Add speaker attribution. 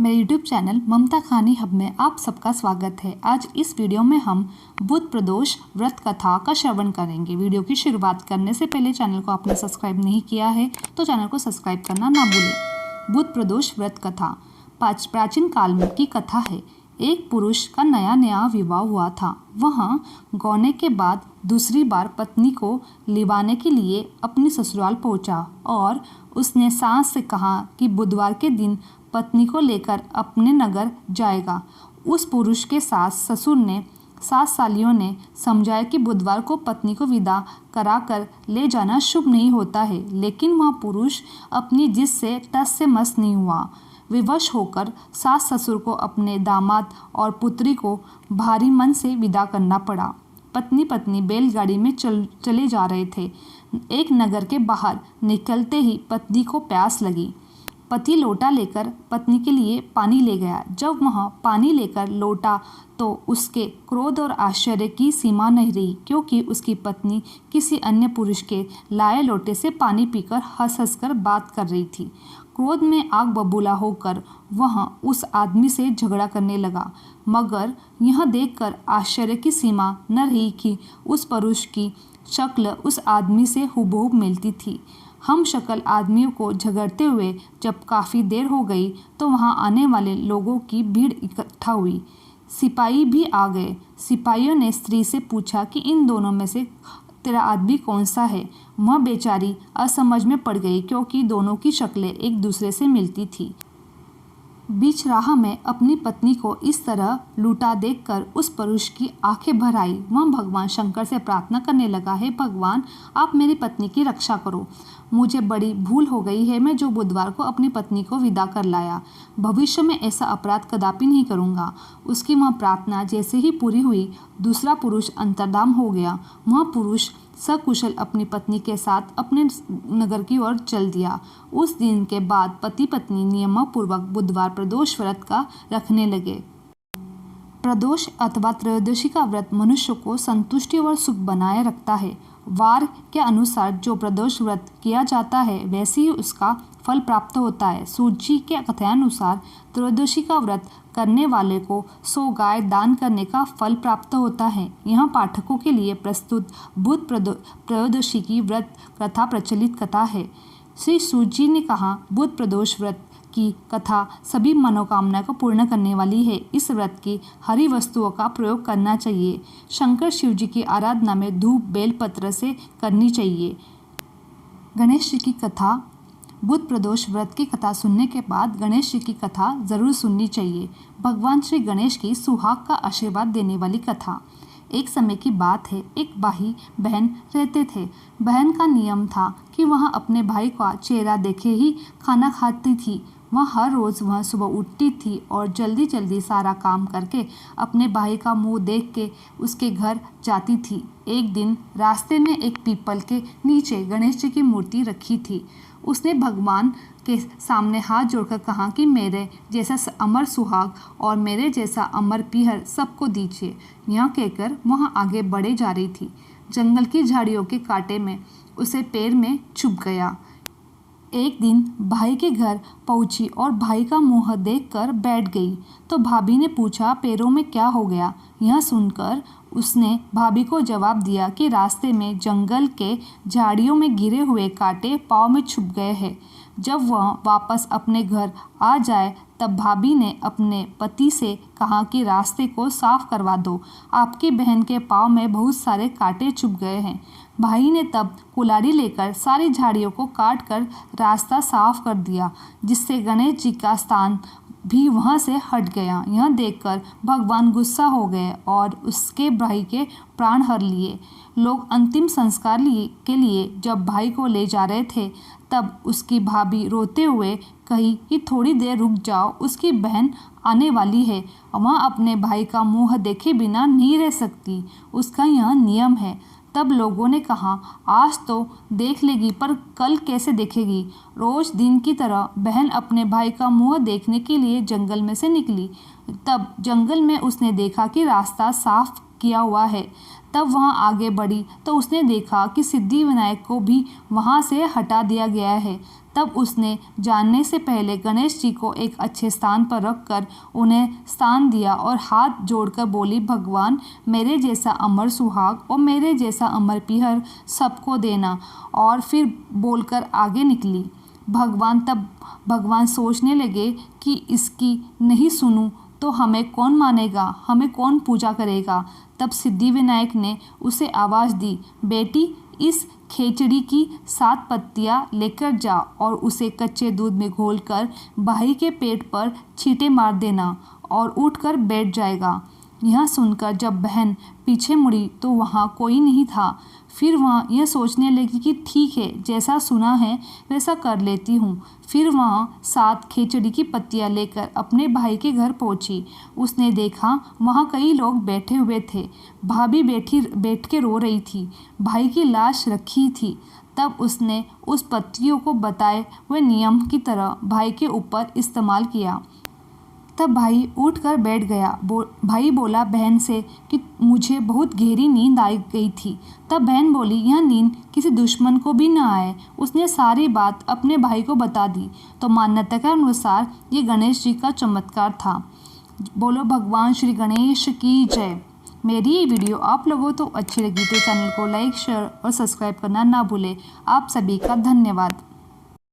Speaker 1: मेरे YouTube channel ममता कहानी hub में आप सबका स्वागत है। आज इस वीडियो में हम बुध प्रदोष व्रत कथा का श्रवण करेंगे। वीडियो की शुरुआत करने से पहले चैनल को आपने सब्सक्राइब नहीं किया है तो चैनल को सब्सक्राइब करना ना भूलें। बुध प्रदोष व्रत कथा प्राचीन काल में की कथा है। एक पुरुष का नया नया विवाह हुआ था। वह गौने के बाद दूसरी बार पत्नी को लिवाने के लिए अपनी ससुराल पहुंचा और उसने सास से कहा कि बुधवार के दिन पत्नी को लेकर अपने नगर जाएगा। उस पुरुष के सास ससुर ने सास सालियों ने समझाया कि बुधवार को पत्नी को विदा कराकर ले जाना शुभ नहीं होता है, लेकिन वह पुरुष अपनी जिद से टस से मस नहीं हुआ। विवश होकर सास ससुर को अपने दामाद और पुत्री को भारी मन से विदा करना पड़ा। पत्नी पत्नी बैलगाड़ी में चले जा रहे थे। एक नगर के बाहर निकलते ही पत्नी को प्यास लगी। पति लोटा लेकर पत्नी के लिए पानी ले गया। जब वह पानी लेकर लौटा तो उसके क्रोध और आश्चर्य की सीमा नहीं रही, क्योंकि उसकी पत्नी किसी अन्य पुरुष के लाए लोटे से पानी पीकर हंस हंस कर बात कर रही थी। क्रोध में आग बबूला होकर वह उस आदमी से झगड़ा करने लगा, मगर यह देखकर आश्चर्य की सीमा न रही कि उस पुरुष की शक्ल उस आदमी से हुबहू मिलती थी। हम शक्ल आदमियों को झगड़ते हुए जब काफ़ी देर हो गई तो वहां आने वाले लोगों की भीड़ इकट्ठा हुई। सिपाही भी आ गए। सिपाहियों ने स्त्री से पूछा कि इन दोनों में से तेरा आदमी कौन सा है। वह बेचारी असमझ में पड़ गई, क्योंकि दोनों की शक्लें एक दूसरे से मिलती थी। बीच राह में अपनी पत्नी को इस तरह लूटा देखकर उस पुरुष की आंखें भर आई। वह भगवान शंकर से प्रार्थना करने लगा, हे भगवान, आप मेरी पत्नी की रक्षा करो। मुझे बड़ी भूल हो गई है, मैं जो बुधवार को अपनी पत्नी को विदा कर लाया। भविष्य में ऐसा अपराध कदापि नहीं करूँगा। उसकी वह प्रार्थना जैसे ही पूरी हुई, दूसरा पुरुष अंतर्धान हो गया। वह पुरुष सकुशल अपनी पत्नी के साथ अपने नगर की ओर चल दिया। उस दिन के बाद पति पत्नी नियमपूर्वक बुधवार प्रदोष व्रत का रखने लगे। प्रदोष अथवा त्रयोदशी का व्रत मनुष्य को संतुष्टि और सुख बनाए रखता है। वार के अनुसार जो प्रदोष व्रत किया जाता है वैसे ही उसका फल प्राप्त होता है। सूजी के कथनानुसार त्रयोदशी का व्रत करने वाले को 100 गाय दान करने का फल प्राप्त होता है। यहाँ पाठकों के लिए प्रस्तुत बुध त्रयोदशी की व्रत कथा प्रचलित कथा है। श्री सूजी ने कहा, बुध प्रदोष व्रत की कथा सभी मनोकामना को पूर्ण करने वाली है। इस व्रत की हरी वस्तुओं का प्रयोग करना चाहिए। शंकर शिव जी की आराधना में धूप बेलपत्र से करनी चाहिए। गणेश जी की कथा बुध प्रदोष व्रत की कथा सुनने के बाद गणेश जी की कथा जरूर सुननी चाहिए। भगवान श्री गणेश की सुहाग का आशीर्वाद देने वाली कथा। एक समय की बात है, एक भाई बहन रहते थे। बहन का नियम था कि वह अपने भाई का चेहरा देखे ही खाना खाती थी। वह हर रोज़ सुबह उठती थी और जल्दी जल्दी सारा काम करके अपने भाई का मुंह देख के उसके घर जाती थी। एक दिन रास्ते में एक पीपल के नीचे गणेश जी की मूर्ति रखी थी। उसने भगवान के सामने हाथ जोड़कर कहा कि मेरे जैसा अमर सुहाग और मेरे जैसा अमर पीहर सबको दीजिए। यह कहकर वह आगे बढ़े जा रही थी। जंगल की झाड़ियों के कांटे में उसे पैर में चुभ गया। एक दिन भाई के घर पहुंची और भाई का मुंह देखकर बैठ गई तो भाभी ने पूछा, पैरों में क्या हो गया। यह सुनकर उसने भाभी को जवाब दिया कि रास्ते में जंगल के झाड़ियों में गिरे हुए कांटे पाँव में चुभ गए हैं। जब वह वापस अपने घर आ जाए तब भाभी ने अपने पति से कहा कि रास्ते को साफ करवा दो, आपकी बहन के पाँव में बहुत सारे कांटे चुभ गए हैं। भाई ने तब कुल्हाड़ी लेकर सारी झाड़ियों को काट कर रास्ता साफ कर दिया, जिससे गणेश जी का स्थान भी वहाँ से हट गया। यह देखकर भगवान गुस्सा हो गए और उसके भाई के प्राण हर लिए। लोग अंतिम संस्कार के लिए जब भाई को ले जा रहे थे तब उसकी भाभी रोते हुए कही कि थोड़ी देर रुक जाओ, उसकी बहन आने वाली है। वह अपने भाई का मुंह देखे बिना नहीं रह सकती, उसका यह नियम है। तब लोगों ने कहा, आज तो देख लेगी पर कल कैसे देखेगी। रोज दिन की तरह बहन अपने भाई का मुंह देखने के लिए जंगल में से निकली। तब जंगल में उसने देखा कि रास्ता साफ किया हुआ है। तब वहाँ आगे बढ़ी तो उसने देखा कि सिद्धि विनायक को भी वहाँ से हटा दिया गया है। तब उसने जानने से पहले गणेश जी को एक अच्छे स्थान पर रखकर उन्हें स्थान दिया और हाथ जोड़कर बोली, भगवान मेरे जैसा अमर सुहाग और मेरे जैसा अमर पीहर सबको देना। और फिर बोलकर आगे निकली। भगवान सोचने लगे कि इसकी नहीं सुनूं तो हमें कौन मानेगा, हमें कौन पूजा करेगा। तब सिद्धिविनायक ने उसे आवाज़ दी, बेटी इस खेचड़ी की 7 पत्तियां लेकर जा और उसे कच्चे दूध में घोलकर भाई के पेट पर छींटे मार देना और उठकर बैठ जाएगा। यह सुनकर जब बहन पीछे मुड़ी तो वहाँ कोई नहीं था। फिर वहाँ यह सोचने लगी कि ठीक है, जैसा सुना है वैसा कर लेती हूँ। फिर वहाँ 7 खेचड़ी की पत्तियाँ लेकर अपने भाई के घर पहुँची। उसने देखा वहाँ कई लोग बैठे हुए थे। भाभी बैठ के रो रही थी, भाई की लाश रखी थी। तब उसने उस पत्तियों को बताए हुए नियम की तरह भाई के ऊपर इस्तेमाल किया। तब भाई उठकर बैठ गया। भाई बोला बहन से कि मुझे बहुत गहरी नींद आ गई थी। तब बहन बोली, यह नींद किसी दुश्मन को भी न आए। उसने सारी बात अपने भाई को बता दी। तो मान्यता के अनुसार ये गणेश जी का चमत्कार था। बोलो भगवान श्री गणेश की जय। मेरी ये वीडियो आप लोगों तो अच्छी लगी तो चैनल को लाइक, शेयर और सब्सक्राइब करना ना भूलें। आप सभी का धन्यवाद।